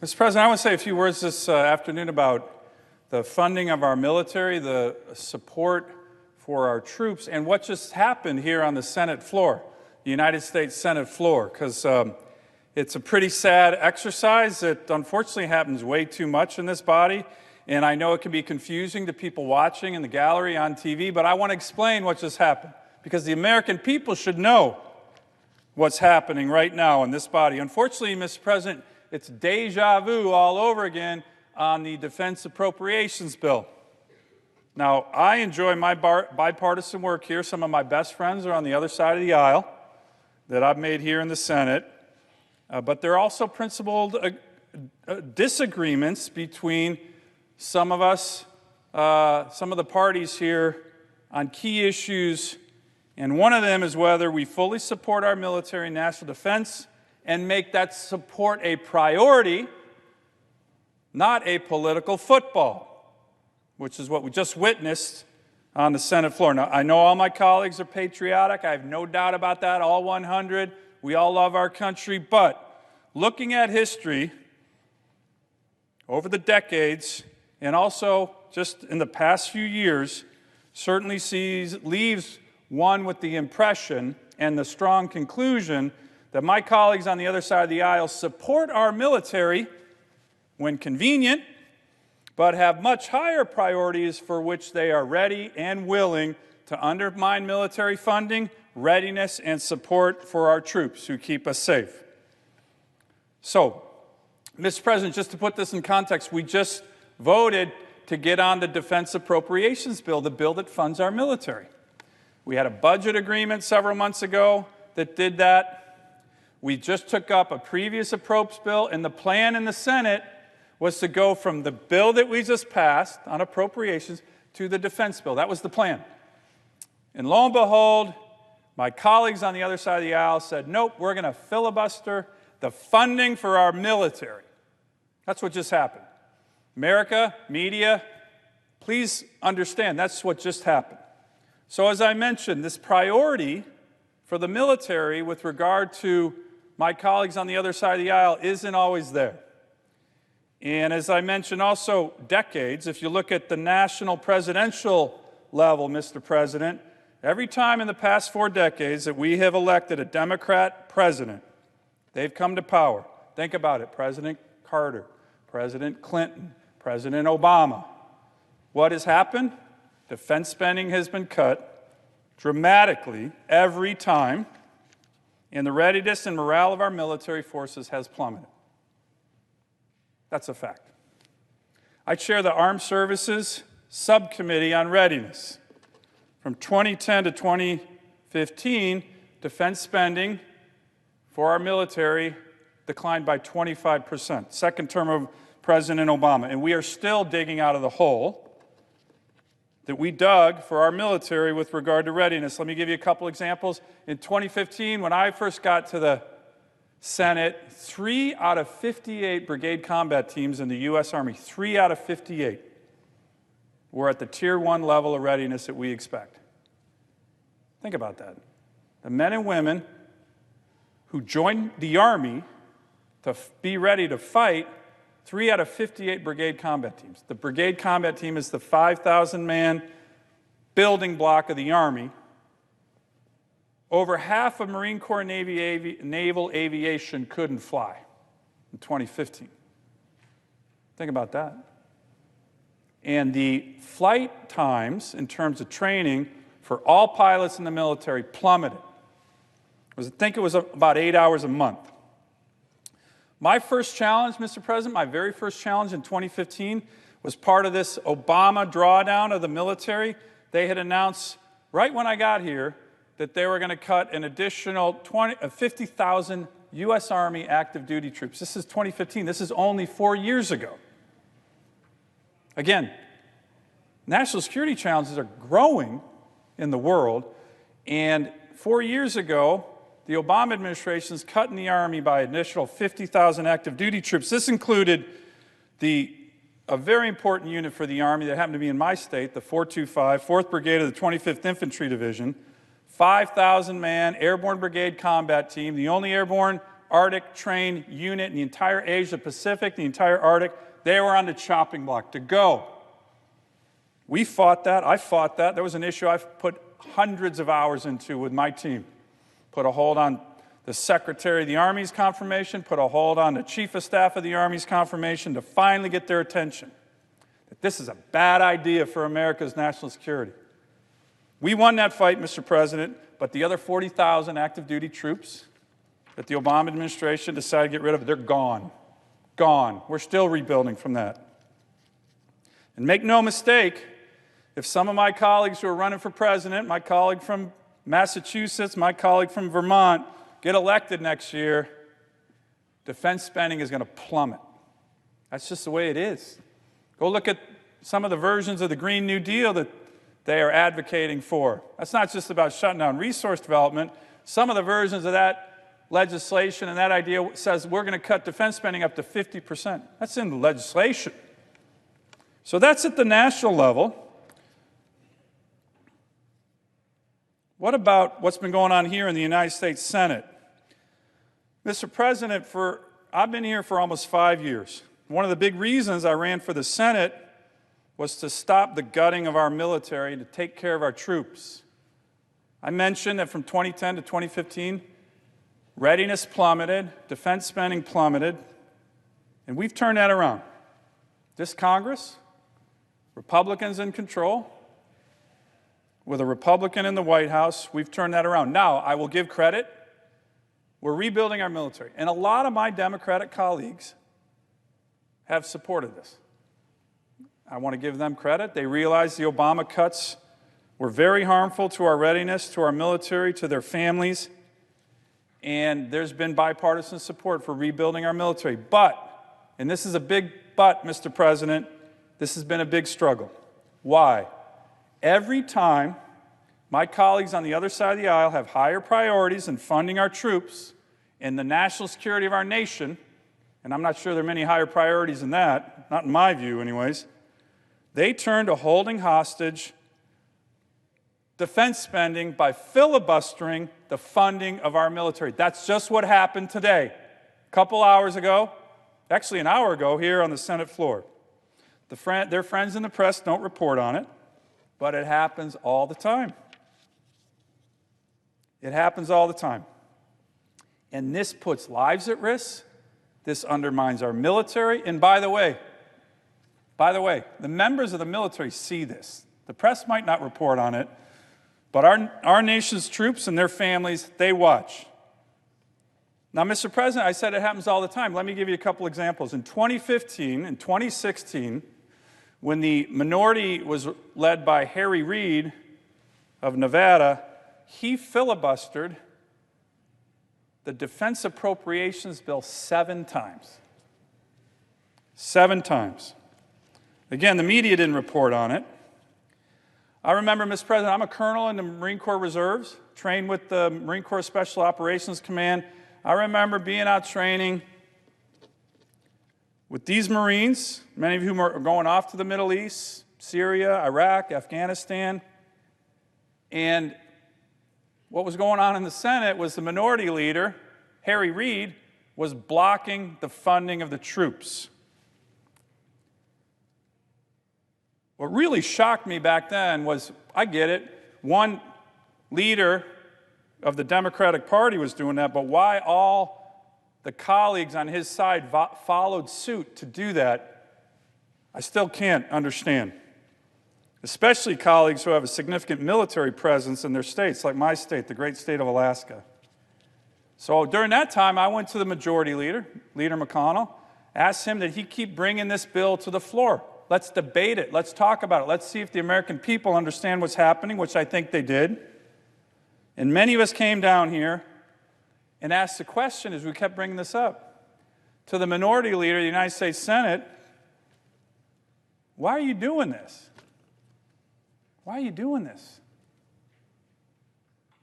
Mr. President, I want to say a few words this afternoon about the funding of our military, the support for our troops, and what just happened here on the Senate floor, the United States Senate floor, because it's a pretty sad exercise. It unfortunately happens way too much in this body, and I know it can be confusing to people watching in the gallery on TV, but I want to explain what just happened, because the American people should know what's happening right now in this body. Unfortunately, Mr. President, it's deja vu all over again on the defense appropriations bill. Now, I enjoy my bipartisan work here. Some of my best friends are on the other side of the aisle that I've made here in the Senate. But there are also principled disagreements between some of us, some of the parties here on key issues. And one of them is whether we fully support our military and national defense and make that support a priority, not a political football, which is what we just witnessed on the Senate floor. Now, I know all my colleagues are patriotic. I have no doubt about that, all 100. We all love our country. But looking at history over the decades, and also just in the past few years, certainly leaves one with the impression and the strong conclusion that my colleagues on the other side of the aisle support our military when convenient, but have much higher priorities for which they are ready and willing to undermine military funding, readiness, and support for our troops who keep us safe. So, Mr. President, just to put this in context, we just voted to get on the defense appropriations bill, the bill that funds our military. We had a budget agreement several months ago that did that. We just took up a previous approps bill, and the plan in the Senate was to go from the bill that we just passed on appropriations to the defense bill. That was the plan. And lo and behold, my colleagues on the other side of the aisle said, nope, we're going to filibuster the funding for our military. That's what just happened. America, media, please understand that's what just happened. So as I mentioned, this priority for the military with regard to my colleagues on the other side of the aisle isn't always there. And as I mentioned also, decades, if you look at the national presidential level, Mr. President, every time in the past 4 decades that we have elected a Democrat president, they've come to power. Think about it, President Carter, President Clinton, President Obama. What has happened? Defense spending has been cut dramatically every time, and the readiness and morale of our military forces has plummeted. That's a fact. I chair the Armed Services Subcommittee on Readiness. From 2010 to 2015, defense spending for our military declined by 25%, second term of President Obama. And we are still digging out of the hole that we dug for our military with regard to readiness. Let me give you a couple examples. In 2015, when I first got to the Senate, 3 out of 58 brigade combat teams in the U.S. Army, 3 out of 58, were at the Tier 1 level of readiness that we expect. Think about that. The men and women who joined the Army to be ready to fight, 3 out of 58 brigade combat teams. The brigade combat team is the 5,000-man building block of the Army. Over half of Marine Corps naval aviation couldn't fly in 2015. Think about that. And the flight times in terms of training for all pilots in the military plummeted. I think it was about 8 hours a month. My first challenge, Mr. President, my very first challenge in 2015 was part of this Obama drawdown of the military. They had announced right when I got here that they were going to cut an additional 50,000 U.S. Army active duty troops. This is 2015. This is only 4 years ago. Again, national security challenges are growing in the world, and 4 years ago, the Obama administration is cutting the Army by an additional 50,000 active duty troops. This included a very important unit for the Army that happened to be in my state, the 425, 4th Brigade of the 25th Infantry Division, 5,000-man airborne brigade combat team, the only airborne Arctic train unit in the entire Asia Pacific, the entire Arctic. They were on the chopping block to go. We fought that. I fought that. There was an issue I've put hundreds of hours into with my team. Put a hold on the Secretary of the Army's confirmation, put a hold on the Chief of Staff of the Army's confirmation to finally get their attention that this is a bad idea for America's national security. We won that fight, Mr. President, but the other 40,000 active duty troops that the Obama administration decided to get rid of, they're gone. Gone. We're still rebuilding from that. And make no mistake, if some of my colleagues who are running for president, my colleague from Massachusetts, my colleague from Vermont, get elected next year, defense spending is going to plummet. That's just the way it is. Go look at some of the versions of the Green New Deal that they are advocating for. That's not just about shutting down resource development. Some of the versions of that legislation and that idea says we're going to cut defense spending up to 50%. That's in the legislation. So that's at the national level. What about what's been going on here in the United States Senate? Mr. President, I've been here for almost 5 years. One of the big reasons I ran for the Senate was to stop the gutting of our military, to take care of our troops. I mentioned that from 2010 to 2015, readiness plummeted, defense spending plummeted, and we've turned that around. This Congress, Republicans in control, with a Republican in the White House, we've turned that around. Now, I will give credit. We're rebuilding our military. And a lot of my Democratic colleagues have supported this. I want to give them credit. They realized the Obama cuts were very harmful to our readiness, to our military, to their families. And there's been bipartisan support for rebuilding our military. But, and this is a big but, Mr. President, this has been a big struggle. Why? Every time my colleagues on the other side of the aisle have higher priorities in funding our troops and the national security of our nation, and I'm not sure there are many higher priorities than that, not in my view anyways, they turn to holding hostage defense spending by filibustering the funding of our military. That's just what happened today. A couple hours ago, actually an hour ago here on the Senate floor. Their friends in the press don't report on it, but it happens all the time. It happens all the time. And this puts lives at risk. This undermines our military. And by the way, the members of the military see this. The press might not report on it, but our nation's troops and their families, they watch. Now, Mr. President, I said it happens all the time. Let me give you a couple examples. In 2015 and 2016, when the minority was led by Harry Reid of Nevada, he filibustered the defense appropriations bill 7 times. 7 times. Again, the media didn't report on it. I remember, Mr. President, I'm a colonel in the Marine Corps Reserves, trained with the Marine Corps Special Operations Command. I remember being out training with these Marines, many of whom are going off to the Middle East, Syria, Iraq, Afghanistan. And what was going on in the Senate was the minority leader, Harry Reid, was blocking the funding of the troops. What really shocked me back then was, I get it, one leader of the Democratic Party was doing that, but why all the colleagues on his side followed suit to do that, I still can't understand. Especially colleagues who have a significant military presence in their states, like my state, the great state of Alaska. So during that time, I went to the majority leader, Leader McConnell, asked him that he keep bringing this bill to the floor. Let's debate it. Let's talk about it. Let's see if the American people understand what's happening, which I think they did. And many of us came down here and asked the question as we kept bringing this up to the minority leader of the United States Senate, why are you doing this? Why are you doing this?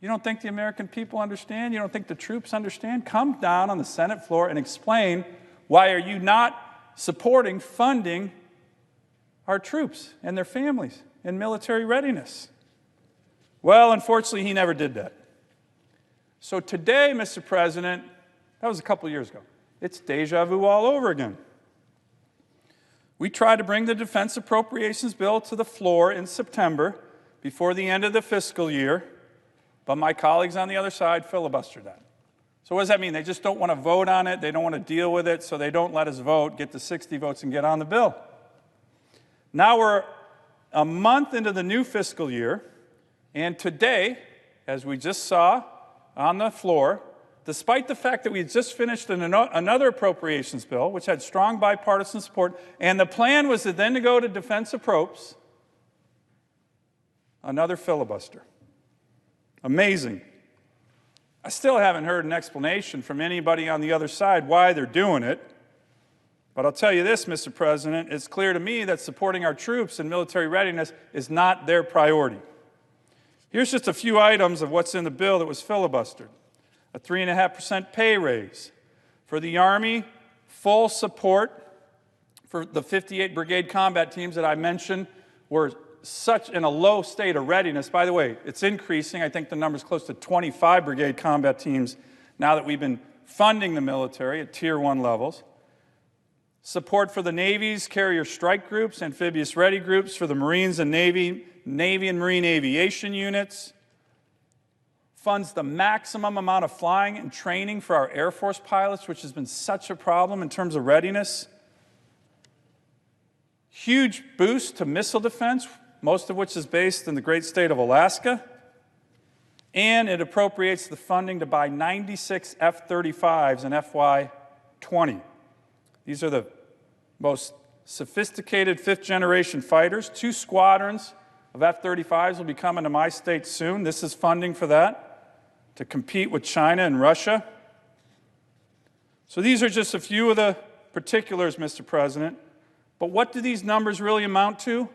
You don't think the American people understand? You don't think the troops understand? Come down on the Senate floor and explain why are you not supporting funding our troops and their families in military readiness? Well, unfortunately, he never did that. So today, Mr. President, That was a couple years ago. It's deja vu all over again. We tried to bring the defense appropriations bill to the floor in September before the end of the fiscal year, but my colleagues on the other side filibustered that. So what does that mean? They just don't want to vote on it, they don't want to deal with it, so they don't let us vote, get the 60 votes, and get on the bill. Now we're a month into the new fiscal year, and today, as we just saw on the floor, despite the fact that we had just finished another appropriations bill, which had strong bipartisan support, and the plan was to then go to defense appropes, another filibuster. Amazing. I still haven't heard an explanation from anybody on the other side why they're doing it. But I'll tell you this, Mr. President, it's clear to me that supporting our troops and military readiness is not their priority. Here's just a few items of what's in the bill that was filibustered. A 3.5% pay raise. For the Army, full support for the 58 brigade combat teams that I mentioned were such in a low state of readiness. By the way, it's increasing. I think the number's close to 25 brigade combat teams now that we've been funding the military at Tier 1 levels. Support for the Navy's carrier strike groups, amphibious ready groups, for the Marines and Navy and Marine aviation units. Funds the maximum amount of flying and training for our Air Force pilots, which has been such a problem in terms of readiness. Huge boost to missile defense, most of which is based in the great state of Alaska. And it appropriates the funding to buy 96 F-35s in FY20. These are the most sophisticated fifth-generation fighters. 2 squadrons of F-35s will be coming to my state soon. This is funding for that, to compete with China and Russia. So these are just a few of the particulars, Mr. President. But what do these numbers really amount to?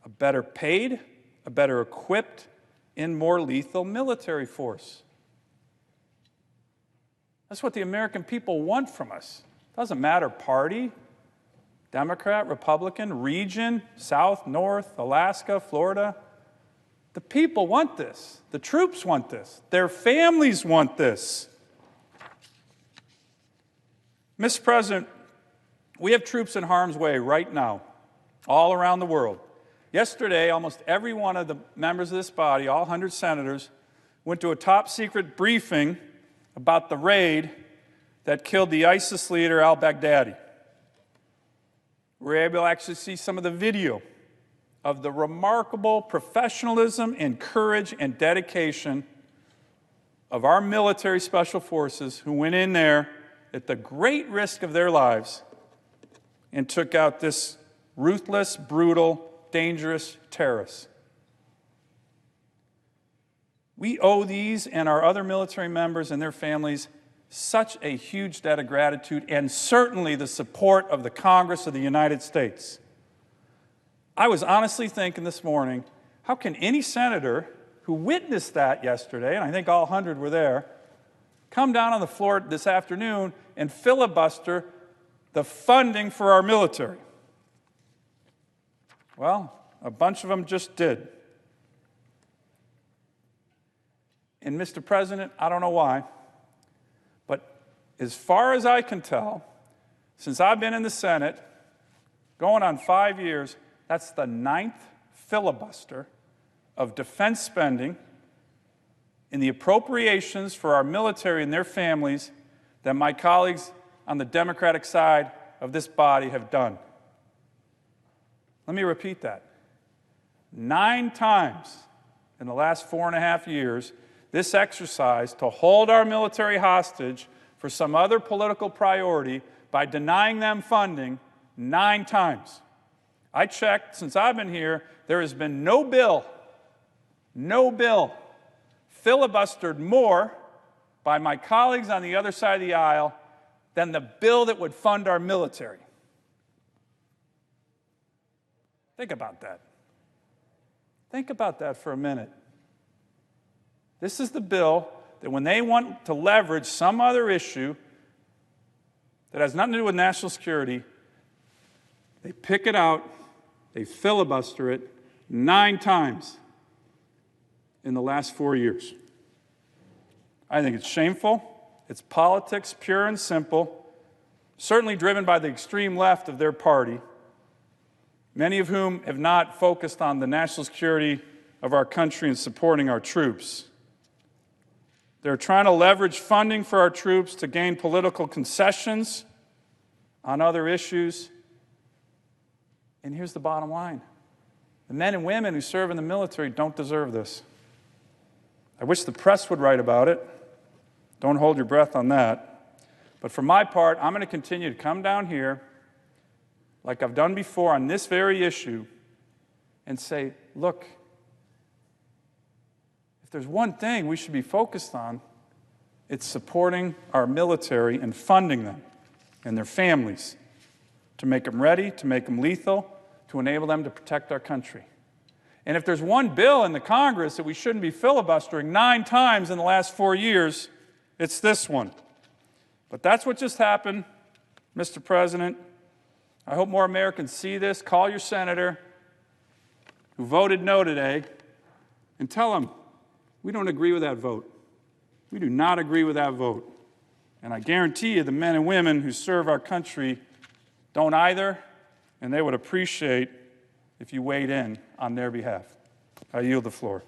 A better paid, a better equipped, and more lethal military force. That's what the American people want from us. Doesn't matter party, Democrat, Republican, region, South, North, Alaska, Florida. The people want this. The troops want this. Their families want this. Mr. President, we have troops in harm's way right now, all around the world. Yesterday, almost every one of the members of this body, all 100 senators, went to a top-secret briefing about the raid that killed the ISIS leader al-Baghdadi. We were able to actually see some of the video of the remarkable professionalism and courage and dedication of our military special forces who went in there at the great risk of their lives and took out this ruthless, brutal, dangerous terrorists. We owe these and our other military members and their families such a huge debt of gratitude, and certainly the support of the Congress of the United States. I was honestly thinking this morning, how can any senator who witnessed that yesterday, and I think all 100 were there, come down on the floor this afternoon and filibuster the funding for our military? Well, a bunch of them just did. And Mr. President, I don't know why, but as far as I can tell, since I've been in the Senate, going on 5 years, that's the 9th filibuster of defense spending in the appropriations for our military and their families that my colleagues on the Democratic side of this body have done. Let me repeat that. 9 times in the last 4.5 years, this exercise to hold our military hostage for some other political priority by denying them funding, 9 times. I checked, since I've been here, there has been no bill filibustered more by my colleagues on the other side of the aisle than the bill that would fund our military. Think about that. Think about that for a minute. This is the bill that when they want to leverage some other issue that has nothing to do with national security, they pick it out, they filibuster it 9 times in the last 4 years. I think it's shameful. It's politics, pure and simple, certainly driven by the extreme left of their party, many of whom have not focused on the national security of our country and supporting our troops. They're trying to leverage funding for our troops to gain political concessions on other issues. And here's the bottom line. The men and women who serve in the military don't deserve this. I wish the press would write about it. Don't hold your breath on that. But for my part, I'm going to continue to come down here, like I've done before on this very issue, and say, look, if there's one thing we should be focused on, it's supporting our military and funding them and their families to make them ready, to make them lethal, to enable them to protect our country. And if there's one bill in the Congress that we shouldn't be filibustering 9 times in the last 4 years, it's this one. But that's what just happened, Mr. President. I hope more Americans see this. Call your senator who voted no today and tell him, we don't agree with that vote. We do not agree with that vote. And I guarantee you the men and women who serve our country don't either, and they would appreciate if you weighed in on their behalf. I yield the floor.